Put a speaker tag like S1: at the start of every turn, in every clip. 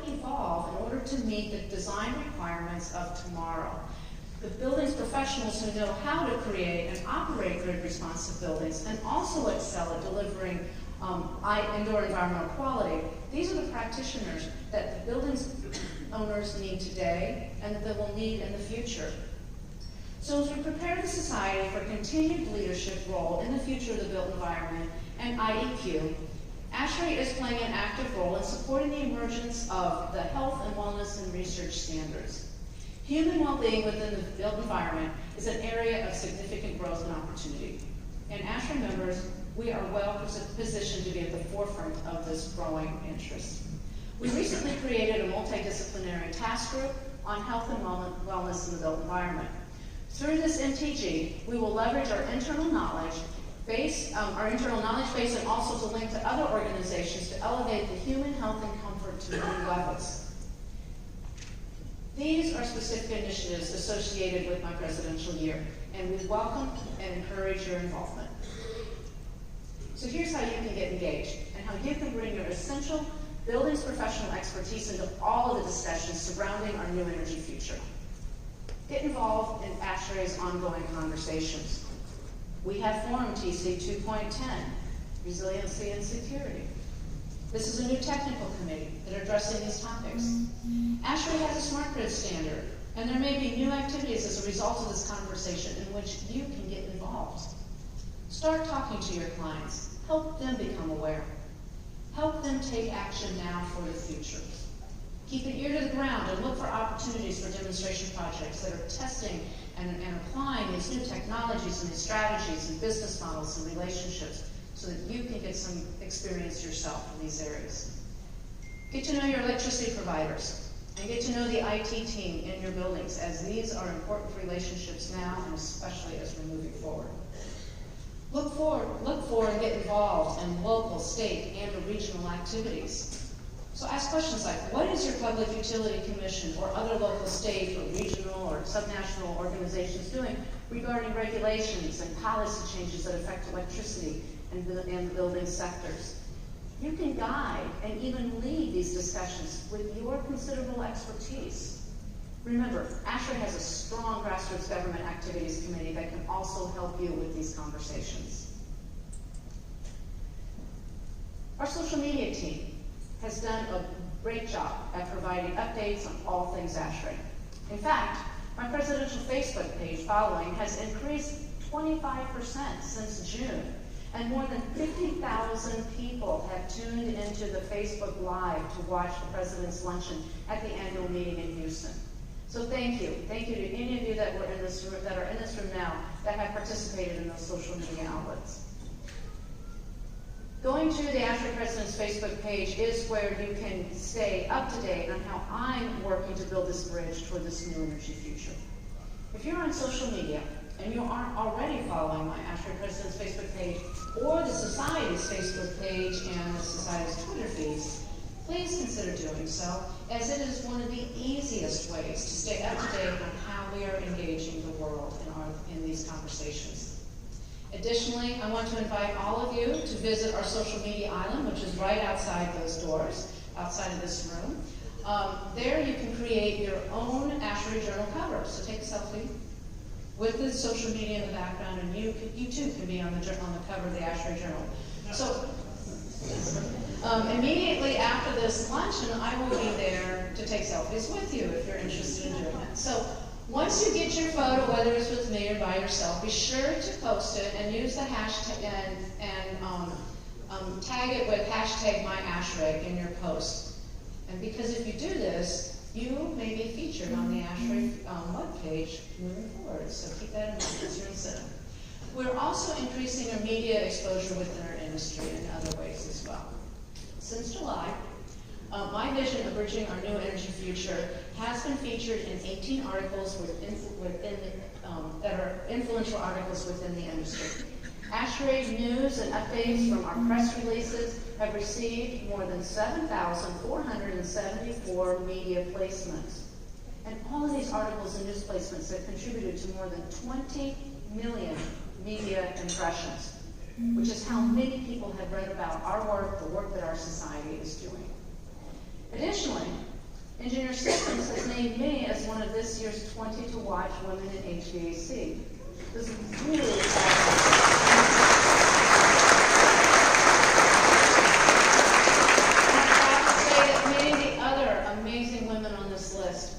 S1: evolve in order to meet the design requirements of tomorrow. The buildings professionals who know how to create and operate grid responsive buildings and also excel at delivering indoor environmental quality, these are the practitioners that the buildings owners need today and that they will need in the future. So as we prepare the society for continued leadership role in the future of the built environment and IEQ, Ashrae is playing an active role in supporting the emergence of the health and wellness and research standards. Human well-being within the built environment is an area of significant growth and opportunity. And Ashrae members, we are well positioned to be at the forefront of this growing interest. We recently created a multidisciplinary task group on health and wellness in the built environment. Through this MTG, we will leverage our internal knowledge base, and also to link to other organizations to elevate the human health and comfort to new levels. These are specific initiatives associated with my presidential year, and we welcome and encourage your involvement. So here's how you can get engaged and how you can bring your essential buildings professional expertise into all of the discussions surrounding our new energy future. Get involved in Ashrae's ongoing conversations. We have Forum TC 2.10, Resiliency and Security. This is a new technical committee that are addressing these topics. Ashrae has a smart grid standard, and there may be new activities as a result of this conversation in which you can get involved. Start talking to your clients. Help them become aware. Help them take action now for the future. Keep an ear to the ground and look for opportunities for demonstration projects that are testing and applying these new technologies and these strategies and business models and relationships so that you can get some experience yourself in these areas. Get to know your electricity providers and get to know the IT team in your buildings, as these are important relationships now and especially as we're moving forward. Look for and get involved in local, state, and regional activities. So ask questions like, what is your Public Utility Commission or other local, state, or regional, or subnational organizations doing regarding regulations and policy changes that affect electricity and the building sectors? You can guide and even lead these discussions with your considerable expertise. Remember, Ashrae has a strong grassroots government activities committee that can also help you with these conversations. Our social media team has done a great job at providing updates on all things Ashrae. In fact, my presidential Facebook page following has increased 25% since June, and more than 50,000 people have tuned into the Facebook Live to watch the President's Luncheon at the annual meeting in Houston. So thank you. Thank you to any of you that were in this room, that are in this room now, that have participated in those social media outlets. Going to the Ashrae President's Facebook page is where you can stay up to date on how I'm working to build this bridge toward this new energy future. If you're on social media and you aren't already following my Ashrae President's Facebook page or the Society's Facebook page and the Society's Twitter feeds, please consider doing so, as it is one of the easiest ways to stay up to date on how we are engaging the world in these conversations. Additionally, I want to invite all of you to visit our social media island, which is right outside those doors, outside of this room. There you can create your own Ashrae Journal cover. So take a selfie with the social media in the background, and you too can be on the cover of the Ashrae Journal. So immediately after this luncheon, I will be there to take selfies with you if you're interested in doing that. So once you get your photo, whether it's with me or by yourself, be sure to post it and use the hashtag and tag it with hashtag #myashrae in your post. And because if you do this, you may be featured on the Ashrae webpage moving forward. So keep that in mind as you're incentive. We're also increasing our media exposure within our industry in other ways as well. Since July, my vision of bridging our new energy future has been featured in 18 articles that are influential articles within the industry. Ashrae news and updates from our press releases have received more than 7,474 media placements. And all of these articles and news placements have contributed to more than 20 million media impressions, which is how many people have read about our work, the work that our society is doing. Additionally, named me as one of this year's 20 to Watch Women in HVAC. This is really exciting.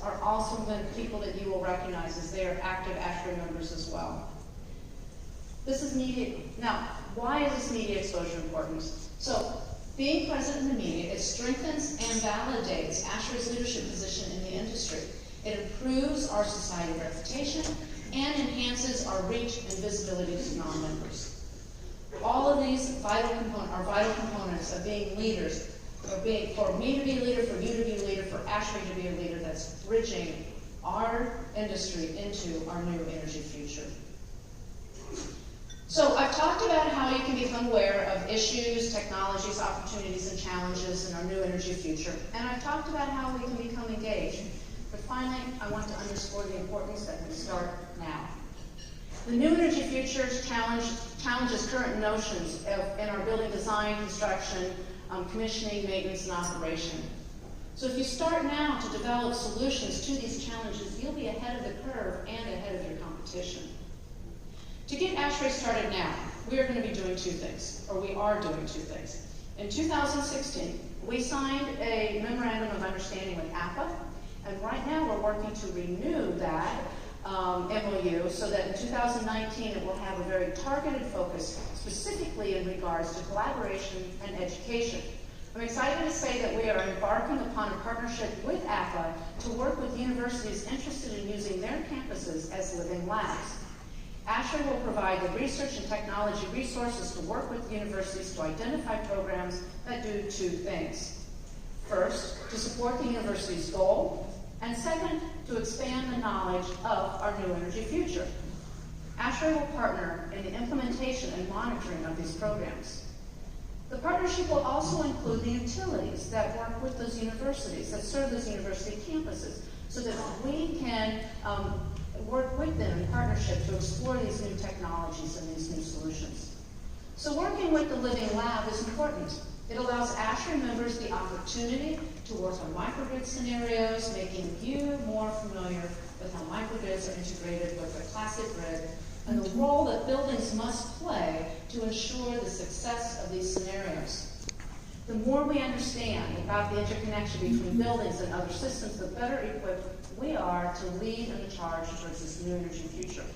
S1: Are also people that you will recognize as they are active Ashrae members as well. This is media. Now, why is this media exposure important? So, being present in the media, it strengthens and validates Ashrae's leadership position in the industry. It improves our society reputation and enhances our reach and visibility to non-members. All of these are vital components of being leaders. For me to be a leader, for you to be a leader, for Ashrae to be a leader that's bridging our industry into our new energy future. So I've talked about how you can become aware of issues, technologies, opportunities, and challenges in our new energy future. And I've talked about how we can become engaged. But finally, I want to underscore the importance that we start now. The new energy future challenges current notions in our building design, construction, commissioning, maintenance, and operation. So if you start now to develop solutions to these challenges, you'll be ahead of the curve and ahead of your competition. To get Ashrae started now, we are going to be doing two things, or we are doing two things. In 2016, we signed a memorandum of understanding with APA, and right now we're working to renew that MOU so that in 2019 it will have a very targeted focus specifically in regards to collaboration and education. I'm excited to say that we are embarking upon a partnership with APA to work with universities interested in using their campuses as living labs. Ashrae will provide the research and technology resources to work with universities to identify programs that do two things. First, to support the university's goal, and second, to expand the knowledge of our new energy future. Ashrae will partner in the implementation and monitoring of these programs. The partnership will also include the utilities that work with those universities, that serve those university campuses, so that we can work with them in partnership to explore these new technologies and these new solutions. So working with the Living Lab is important. It allows Ashrae members the opportunity to work on microgrid scenarios, making you more familiar with how microgrids are integrated with the classic grid and the role that buildings must play to ensure the success of these scenarios. The more we understand about the interconnection between buildings and other systems, the better equipped we are to lead in the charge towards this new energy future.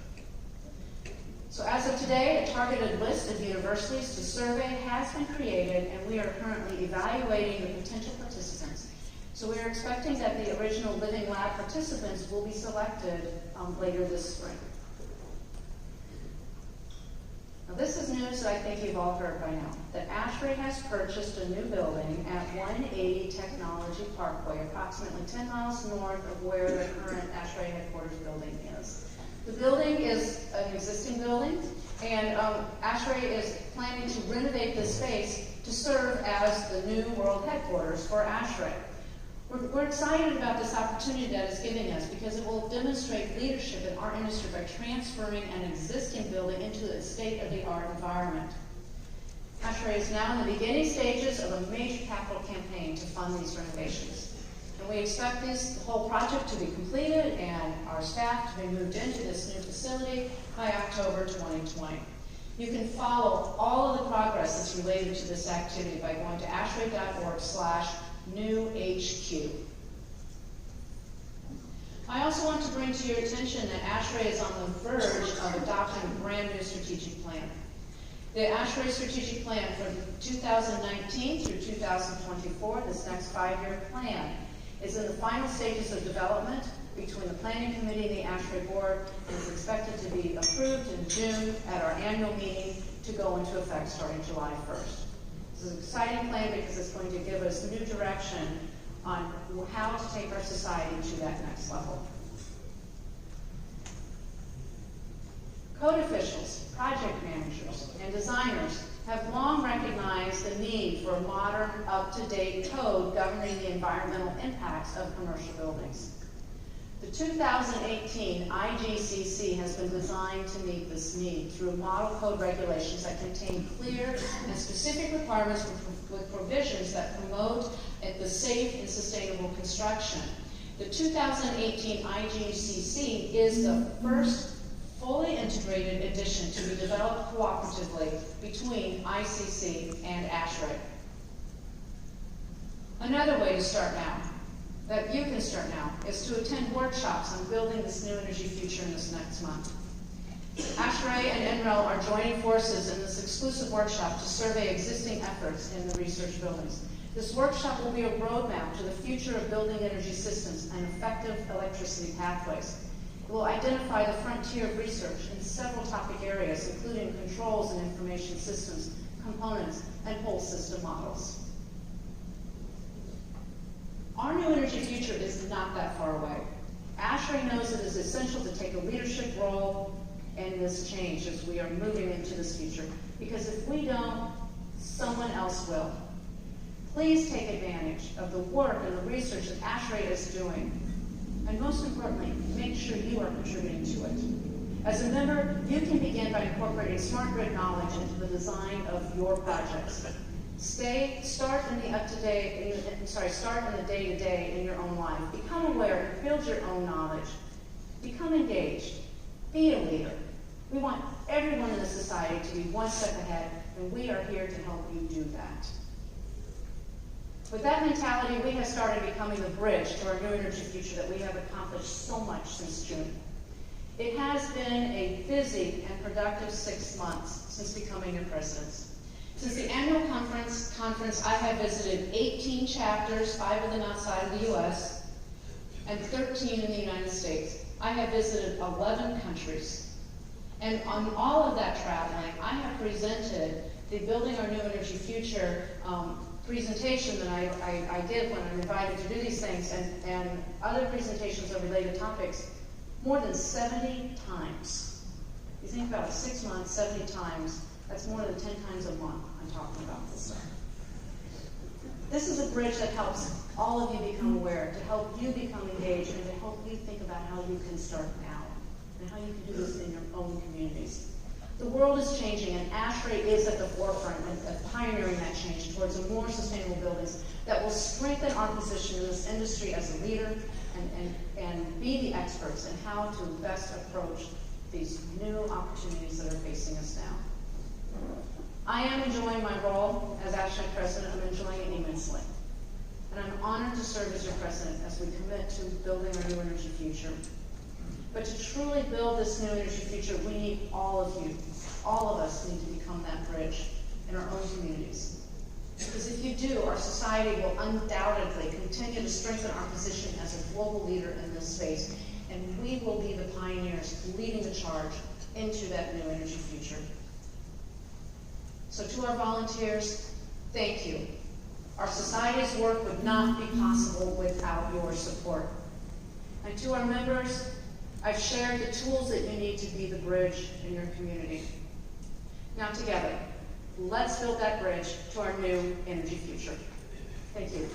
S1: So as of today, a targeted list of universities to survey has been created, and we are currently evaluating the potential participants. So we are expecting that the original Living Lab participants will be selected later this spring. Now this is news that I think you've all heard by now, that Ashrae has purchased a new building at 180 Technology Parkway, approximately 10 miles north of where the current Ashrae headquarters building is. The building is an existing building, and Ashrae is planning to renovate this space to serve as the new world headquarters for Ashrae. We're excited about this opportunity that it's giving us because it will demonstrate leadership in our industry by transferring an existing building into a state-of-the-art environment. Ashrae is now in the beginning stages of a major capital campaign to fund these renovations. And we expect the whole project to be completed and our staff to be moved into this new facility by October 2020. You can follow all of the progress that's related to this activity by going to ashrae.org/newhq. I also want to bring to your attention that Ashrae is on the verge of adopting a brand new strategic plan. The Ashrae strategic plan for 2019 through 2024, this next 5-year plan, is in the final stages of development between the Planning Committee and the Ashrae Board, and is expected to be approved in June at our annual meeting to go into effect starting July 1st. This is an exciting plan because it's going to give us new direction on how to take our society to that next level. Code officials, project managers, and designers have long recognized the need for a modern, up-to-date code governing the environmental impacts of commercial buildings. The 2018 IGCC has been designed to meet this need through model code regulations that contain clear and specific requirements with provisions that promote the safe and sustainable construction. The 2018 IGCC is the first fully integrated edition to be developed cooperatively between ICC and Ashrae. Another way to start now, that you can start now, is to attend workshops on building this new energy future in this next month. Ashrae and NREL are joining forces in this exclusive workshop to survey existing efforts in the research buildings. This workshop will be a roadmap to the future of building energy systems and effective electricity pathways. It will identify the frontier of research in several topic areas, including controls and information systems, components, and whole system models. Our new energy future is not that far away. Ashrae knows it is essential to take a leadership role in this change as we are moving into this future, because if we don't, someone else will. Please take advantage of the work and the research that Ashrae is doing, and most importantly, make sure you are contributing to it. As a member, you can begin by incorporating smart grid knowledge into the design of your projects. Start in the day-to-day in your own life. Become aware and build your own knowledge. Become engaged. Be a leader. We want everyone in the society to be one step ahead, and we are here to help you do that. With that mentality, we have started becoming the bridge to our new energy future that we have accomplished so much since June. It has been a busy and productive 6 months since becoming your presidents. Since the annual conference, I have visited 18 chapters, 5 of them outside of the U.S., and 13 in the United States. I have visited 11 countries. And on all of that traveling, I have presented the Building Our New Energy Future presentation that I did when I'm invited to do these things, and other presentations of related topics, more than 70 times. You think about it, 6 months, 70 times, that's more than 10 times a month I'm talking about this stuff. This is a bridge that helps all of you become aware, to help you become engaged, and to help you think about how you can start now, and how you can do this in your own communities. The world is changing, and Ashrae is at the forefront of pioneering that change towards a more sustainable buildings that will strengthen our position in this industry as a leader and be the experts in how to best approach these new opportunities that are facing us now. I am enjoying my role as Ashrae President. I'm enjoying it immensely. And I'm honored to serve as your president as we commit to building our new energy future. But to truly build this new energy future, we need all of you. All of us need to become that bridge in our own communities. Because if you do, our society will undoubtedly continue to strengthen our position as a global leader in this space, and we will be the pioneers leading the charge into that new energy future. So to our volunteers, thank you. Our society's work would not be possible without your support. And to our members, I've shared the tools that you need to be the bridge in your community. Now together, let's build that bridge to our new energy future. Thank you.